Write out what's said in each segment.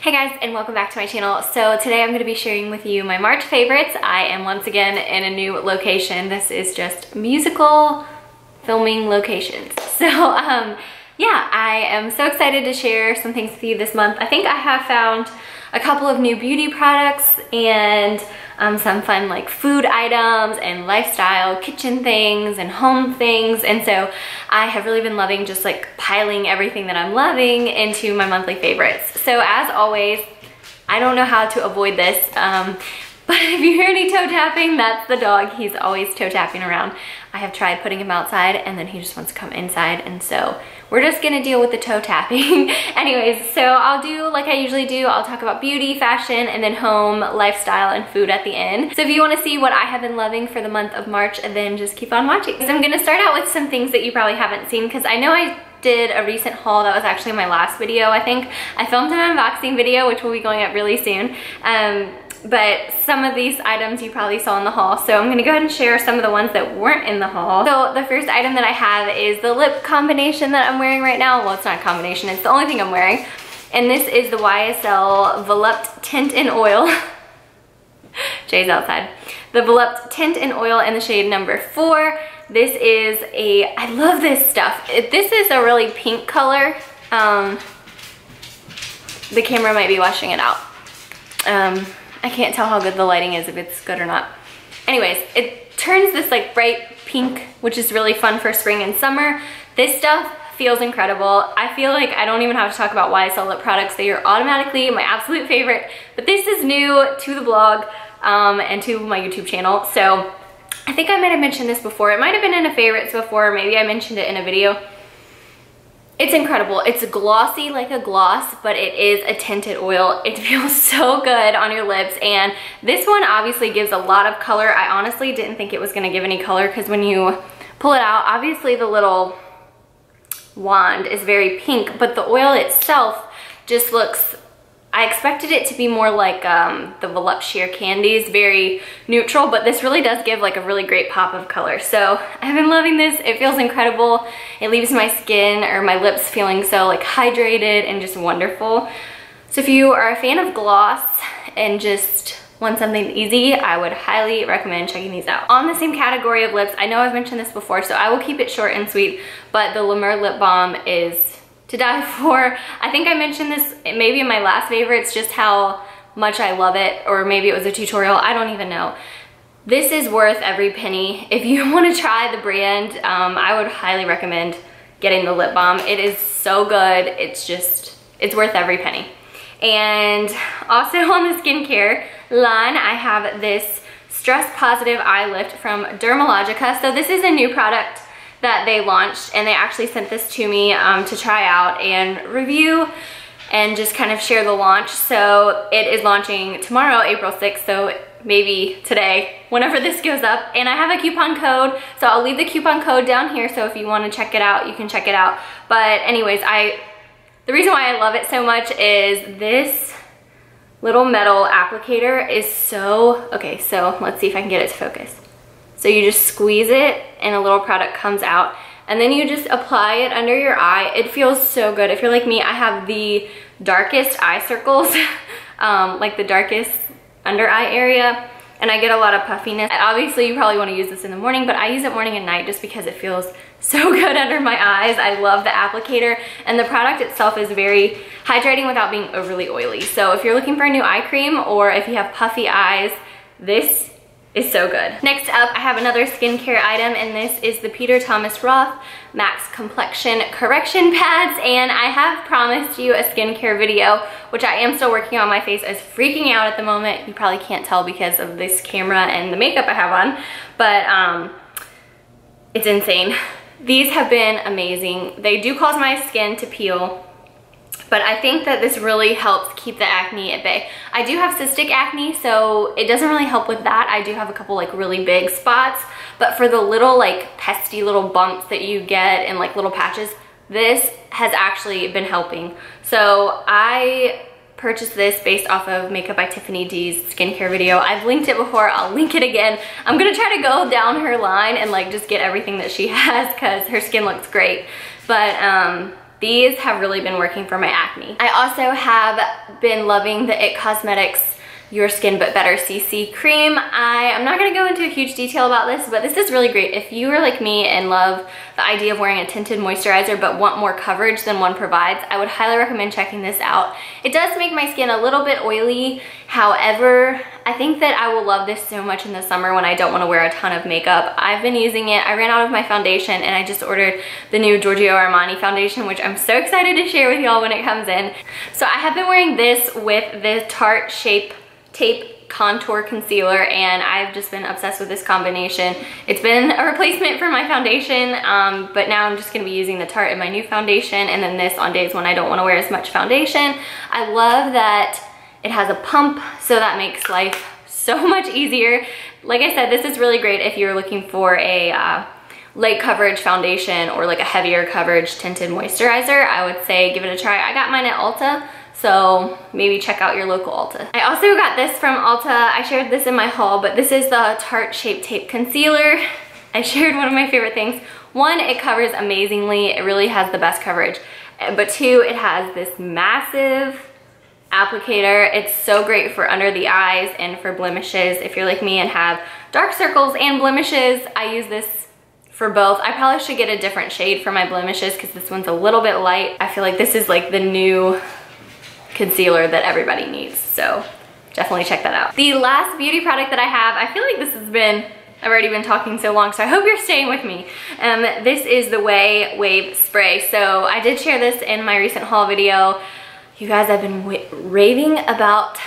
Hey guys, and welcome back to my channel. So today I'm going to be sharing with you my March favorites. I am once again in a new location. This is just musical filming locations. So yeah, I am so excited to share some things with you this month. I think I have found a couple of new beauty products and some fun like food items and lifestyle kitchen things and home things, and so I have really been loving just like piling everything that I'm loving into my monthly favorites. So as always, I don't know how to avoid this, but if you hear any toe tapping, that's the dog. He's always toe tapping around. I have tried putting him outside and then he just wants to come inside, and so we're just gonna deal with the toe tapping. Anyways, so I'll do like I usually do. I'll talk about beauty, fashion, and then home, lifestyle, and food at the end. So if you wanna see what I have been loving for the month of March, then just keep on watching. So I'm gonna start out with some things that you probably haven't seen, because I know I did a recent haul that was actually my last video, I think. I filmed an unboxing video, which will be going up really soon. But some of these items you probably saw in the haul, so I'm gonna go ahead and share some of the ones that weren't in the haul. So the first item that I have is the lip combination that I'm wearing right now. Well, it's not a combination, it's the only thing I'm wearing. And this is the YSL Tint-In-Oil. Jay's outside. The Volupte Tint-In-Oil in the shade number 4. This is I love this stuff. This is a really pink color. The camera might be washing it out. I can't tell how good the lighting is, if it's good or not. Anyways, it turns this like bright pink, which is really fun for spring and summer. This stuff feels incredible. I feel like I don't even have to talk about YSL lip products. They are automatically my absolute favorite, but this is new to the blog and to my YouTube channel. So I think I might have mentioned this before. It might have been in a favorites before. Maybe I mentioned it in a video. It's incredible. It's glossy like a gloss, but it is a tinted oil. It feels so good on your lips, and this one obviously gives a lot of color. I honestly didn't think it was gonna give any color, because when you pull it out, obviously the little wand is very pink, but the oil itself just looks, I expected it to be more like the Volupte Sheer Candies, very neutral, but this really does give like a really great pop of color. So I've been loving this. It feels incredible. It leaves my skin or my lips feeling so like hydrated and just wonderful. So if you are a fan of gloss and just want something easy, I would highly recommend checking these out. On the same category of lips, I know I've mentioned this before, so I will keep it short and sweet, but the Mer Lip Balm is to die for. I think I mentioned this maybe in my last favorites, just how much I love it, or maybe it was a tutorial, I don't even know. This is worth every penny. If you want to try the brand, I would highly recommend getting the lip balm. It is so good. It's worth every penny. And also on the skincare line, I have this Stress Positive Eye Lift from Dermalogica. So this is a new product that they launched, and they actually sent this to me to try out and review and just kind of share the launch. So it is launching tomorrow, April 6th, so maybe today, whenever this goes up. And I have a coupon code, so I'll leave the coupon code down here, so if you want to check it out, you can check it out. But anyways, the reason why I love it so much is this little metal applicator is so, okay, so let's see if I can get it to focus. So you just squeeze it and a little product comes out, and then you just apply it under your eye. It feels so good. If you're like me, I have the darkest eye circles, like the darkest under eye area, and I get a lot of puffiness. Obviously you probably want to use this in the morning, but I use it morning and night just because it feels so good under my eyes. I love the applicator, and the product itself is very hydrating without being overly oily. So if you're looking for a new eye cream, or if you have puffy eyes, this is so good. Next up, I have another skincare item, and this is the Peter Thomas Roth Max Complexion Correction Pads, and I have promised you a skincare video, which I am still working on. My face is freaking out at the moment. You probably can't tell because of this camera and the makeup I have on, but it's insane. These have been amazing. They do cause my skin to peel, but I think that this really helps keep the acne at bay. I do have cystic acne, so it doesn't really help with that. I do have a couple like really big spots, but for the little like pesty little bumps that you get and like little patches, this has actually been helping. So I purchased this based off of Makeup by Tiffany D's skincare video. I've linked it before, I'll link it again. I'm gonna try to go down her line and like just get everything that she has, because her skin looks great. But These have really been working for my acne. I also have been loving the IT Cosmetics Your Skin But Better CC cream. I'm not gonna go into a huge detail about this, but this is really great. If you are like me and love the idea of wearing a tinted moisturizer but want more coverage than one provides, I would highly recommend checking this out. It does make my skin a little bit oily. However, I think that I will love this so much in the summer when I don't want to wear a ton of makeup. I've been using it. I ran out of my foundation and I just ordered the new Giorgio Armani foundation, which I'm so excited to share with y'all when it comes in. So I have been wearing this with the Tarte Shape Tape Contour Concealer, and I've just been obsessed with this combination. It's been a replacement for my foundation, but now I'm just gonna be using the Tarte in my new foundation, and then this on days when I don't wanna wear as much foundation. I love that it has a pump, so that makes life so much easier. Like I said, this is really great if you're looking for a light coverage foundation or like a heavier coverage tinted moisturizer. I would say give it a try. I got mine at Ulta, so maybe check out your local Ulta. I also got this from Ulta. I shared this in my haul, but this is the Tarte Shape Tape Concealer. I shared one of my favorite things. One, it covers amazingly. It really has the best coverage. But two, it has this massive applicator. It's so great for under the eyes and for blemishes. If you're like me and have dark circles and blemishes, I use this for both. I probably should get a different shade for my blemishes because this one's a little bit light. I feel like this is like the new concealer that everybody needs, so definitely check that out. The last beauty product that I have, I feel like this has been, I've already been talking so long, so I hope you're staying with me. This is the Ouai Wave Spray. So I did share this in my recent haul video. You guys, I've been raving about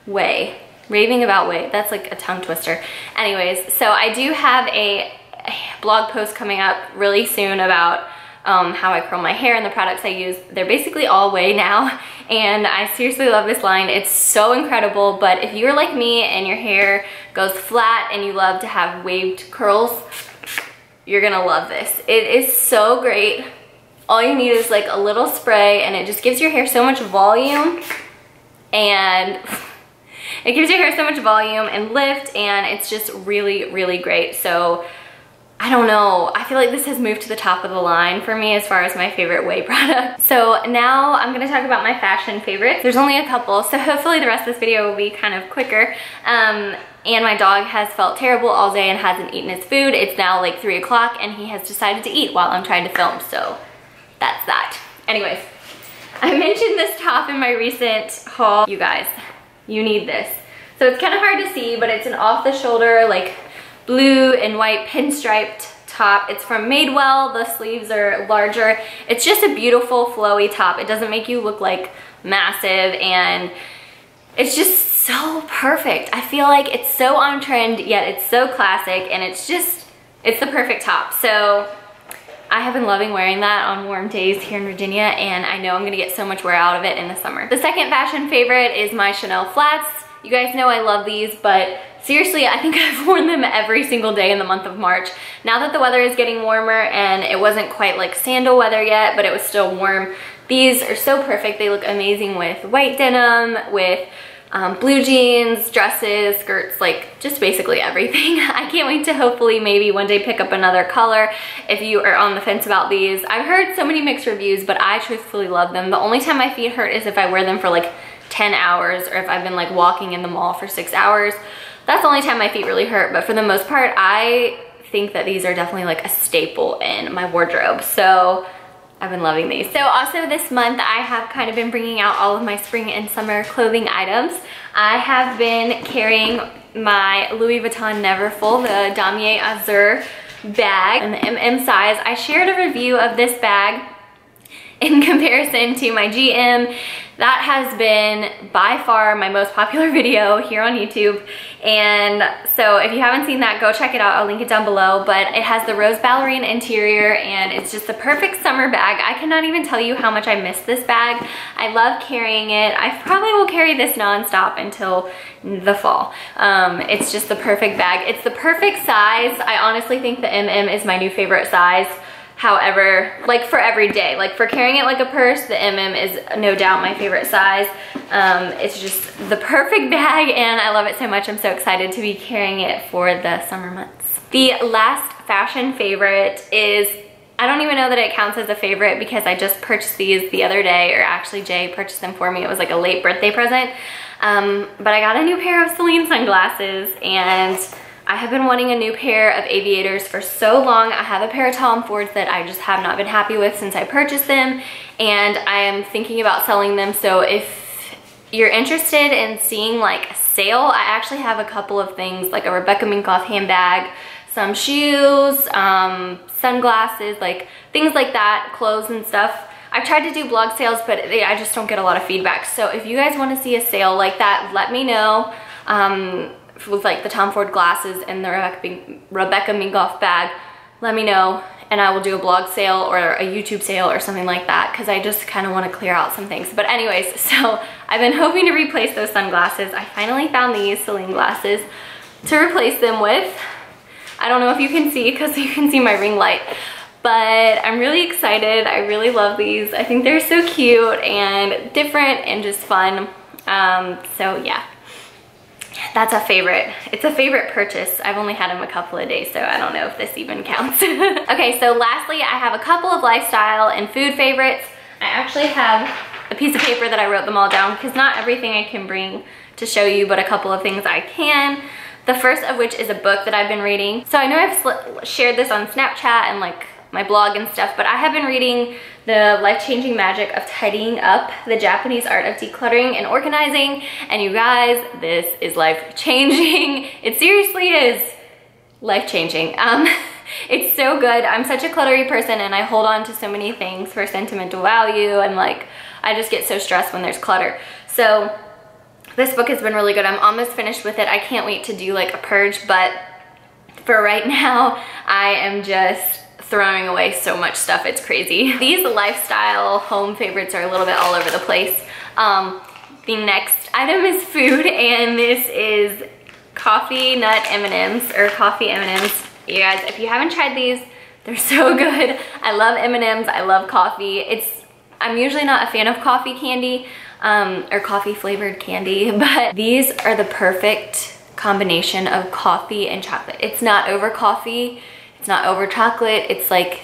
Ouai. Raving about Ouai. That's like a tongue twister. Anyways, so I do have a blog post coming up really soon about how I curl my hair and the products I use. They're basically all Ouai now, and I seriously love this line. It's so incredible, but if you're like me and your hair goes flat and you love to have waved curls, you're gonna love this. It is so great. All you need is like a little spray, and it just gives your hair so much volume, and it gives your hair so much volume and lift, and it's just really, really great. So I don't know, I feel like this has moved to the top of the line for me as far as my favorite Ouai product. So now I'm gonna talk about my fashion favorites. There's only a couple, so hopefully the rest of this video will be kind of quicker. And my dog has felt terrible all day and hasn't eaten his food. It's now like 3 o'clock and he has decided to eat while I'm trying to film, so that's that. Anyways, I mentioned this top in my recent haul. You guys, you need this. So it's kind of hard to see, but it's an off-the-shoulder, like blue and white pinstriped top. It's from Madewell. The sleeves are larger. It's just a beautiful flowy top. It doesn't make you look like massive, and it's just so perfect. I feel like it's so on trend, yet it's so classic, and it's the perfect top. So I have been loving wearing that on warm days here in Virginia, and I know I'm gonna get so much wear out of it in the summer. The second fashion favorite is my Chanel flats. You guys know I love these, but seriously, I think I've worn them every single day in the month of March. Now that the weather is getting warmer, and it wasn't quite like sandal weather yet, but it was still warm, these are so perfect. They look amazing with white denim, with blue jeans, dresses, skirts, like just basically everything. I can't wait to hopefully maybe one day pick up another color if you are on the fence about these. I've heard so many mixed reviews, but I truthfully love them. The only time my feet hurt is if I wear them for like 10 hours or if I've been like walking in the mall for 6 hours. That's the only time my feet really hurt, but for the most part, I think that these are definitely like a staple in my wardrobe. So I've been loving these. So also this month, I have kind of been bringing out all of my spring and summer clothing items. I have been carrying my Louis Vuitton Neverfull, the Damier Azur bag in the M&M size. I shared a review of this bag in comparison to my GM. That has been by far my most popular video here on YouTube. And so if you haven't seen that, go check it out. I'll link it down below. But it has the rose ballerine interior, and it's just the perfect summer bag. I cannot even tell you how much I miss this bag. I love carrying it. I probably will carry this nonstop until the fall. It's just the perfect bag. It's the perfect size. I honestly think the M&M is my new favorite size. However, like for every day, like for carrying it like a purse, the M&M is no doubt my favorite size. It's just the perfect bag, and I love it so much. I'm so excited to be carrying it for the summer months. The last fashion favorite is I don't even know that it counts as a favorite because I just purchased these the other day, or actually Jay purchased them for me. It was like a late birthday present. But I got a new pair of Celine sunglasses, and I have been wanting a new pair of aviators for so long. I have a pair of Tom Fords that I just have not been happy with since I purchased them, and I am thinking about selling them. So if you're interested in seeing like a sale, I actually have a couple of things, like a Rebecca Minkoff handbag, some shoes, sunglasses, like things like that, clothes and stuff. I've tried to do blog sales, but I just don't get a lot of feedback. So if you guys want to see a sale like that, let me know. With like the Tom Ford glasses and the Rebecca Minkoff bag, let me know, and I will do a blog sale or a YouTube sale or something like that, because I just kind of want to clear out some things. But anyways, so I've been hoping to replace those sunglasses. I finally found these Celine glasses to replace them with. I don't know if you can see, because you can see my ring light, but I'm really excited. I really love these. I think they're so cute and different and just fun. So yeah, that's a favorite. It's a favorite purchase. I've only had them a couple of days, so I don't know if this even counts. Okay, so lastly, I have a couple of lifestyle and food favorites. I actually have a piece of paper that I wrote them all down, because not everything I can bring to show you, but a couple of things I can. The first of which is a book that I've been reading. So I know I've shared this on Snapchat and like my blog and stuff, but I have been reading The Life-Changing Magic of Tidying Up, the Japanese Art of Decluttering and Organizing. And you guys, this is life-changing. It seriously is life-changing. It's so good. I'm such a cluttery person, and I hold on to so many things for sentimental value, and like, I just get so stressed when there's clutter. So this book has been really good. I'm almost finished with it. I can't wait to do like a purge, but for right now, I am just throwing away so much stuff, it's crazy. These lifestyle home favorites are a little bit all over the place. The next item is food, and this is coffee nut M&Ms, or coffee M&Ms. You guys, if you haven't tried these, they're so good. I love M&Ms, I love coffee. I'm usually not a fan of coffee candy, or coffee flavored candy, but these are the perfect combination of coffee and chocolate. It's not over coffee, it's not over chocolate. It's like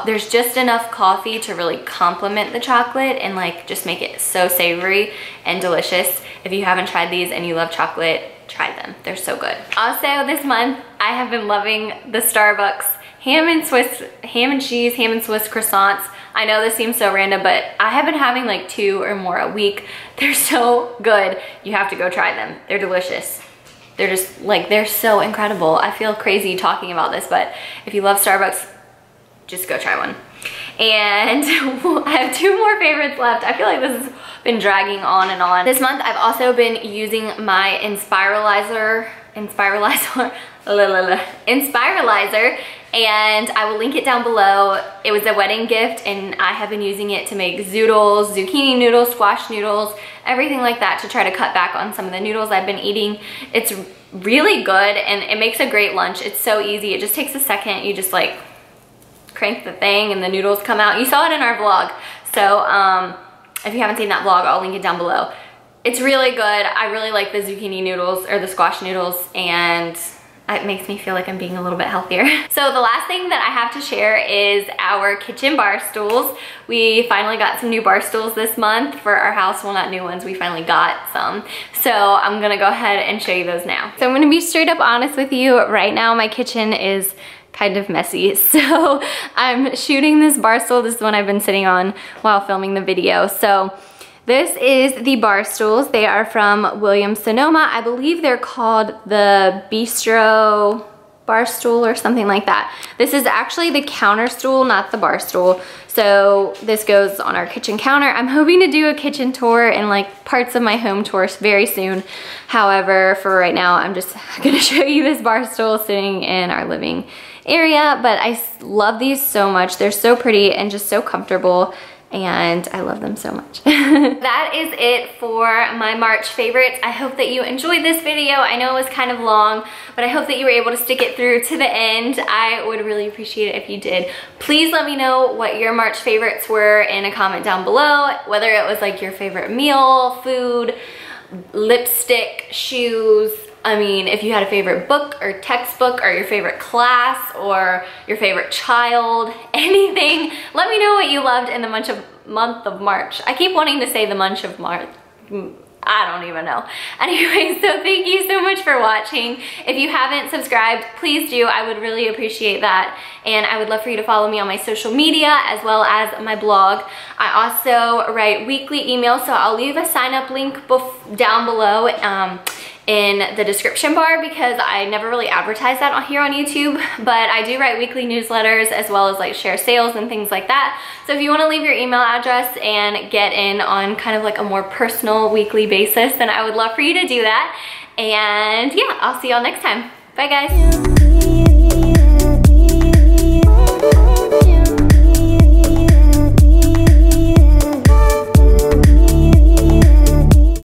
there's just enough coffee to really complement the chocolate and like just make it so savory and delicious. If you haven't tried these and you love chocolate, try them. They're so good. Also this month, I have been loving the Starbucks ham and cheese, ham and Swiss croissants. I know this seems so random, but I have been having like 2 or more a week. They're so good. You have to go try them. They're delicious. They're just like, they're so incredible. I feel crazy talking about this, but if you love Starbucks, just go try one. And I have 2 more favorites left. I feel like this has been dragging on and on. This month, I've also been using my Inspiralizer, and I will link it down below. It was a wedding gift, and I have been using it to make zoodles, zucchini noodles, squash noodles, everything like that, to try to cut back on some of the noodles I've been eating. It's really good, and it makes a great lunch. It's so easy. It just takes a second. You just like crank the thing and the noodles come out. You saw it in our vlog. So if you haven't seen that vlog, I'll link it down below. It's really good. I really like the zucchini noodles, or the squash noodles, and it makes me feel like I'm being a little bit healthier. So the last thing that I have to share is our kitchen bar stools. We finally got some new bar stools this month for our house. Well, not new ones, we finally got some. So I'm gonna go ahead and show you those now. So I'm gonna be straight up honest with you. Right now, my kitchen is kind of messy. So I'm shooting this bar stool. This is the one I've been sitting on while filming the video. So this is the bar stools. They are from Williams-Sonoma. I believe they're called the Bistro bar stool or something like that. This is actually the counter stool, not the bar stool. So this goes on our kitchen counter. I'm hoping to do a kitchen tour and like parts of my home tours very soon. However, for right now, I'm just gonna show you this bar stool sitting in our living area. But I love these so much. They're so pretty and just so comfortable, and I love them so much. That is it for my March favorites. I hope that you enjoyed this video. I know it was kind of long, but I hope that you were able to stick it through to the end. I would really appreciate it if you did. Please let me know what your March favorites were in a comment down below, whether it was like your favorite meal, food, lipstick, shoes, I mean, if you had a favorite book or textbook or your favorite class or your favorite child, anything, let me know what you loved in the month of March. I keep wanting to say the month of March. I don't even know. Anyway, so thank you so much for watching. If you haven't subscribed, please do. I would really appreciate that. And I would love for you to follow me on my social media as well as my blog. I also write weekly emails, so I'll leave a sign up link down below in the description bar because I never really advertise that here on YouTube, but I do write weekly newsletters as well as like share sales and things like that. So if you want to leave your email address and get in on kind of like a more personal weekly basis, then I would love for you to do that. And yeah, I'll see y'all next time. Bye guys.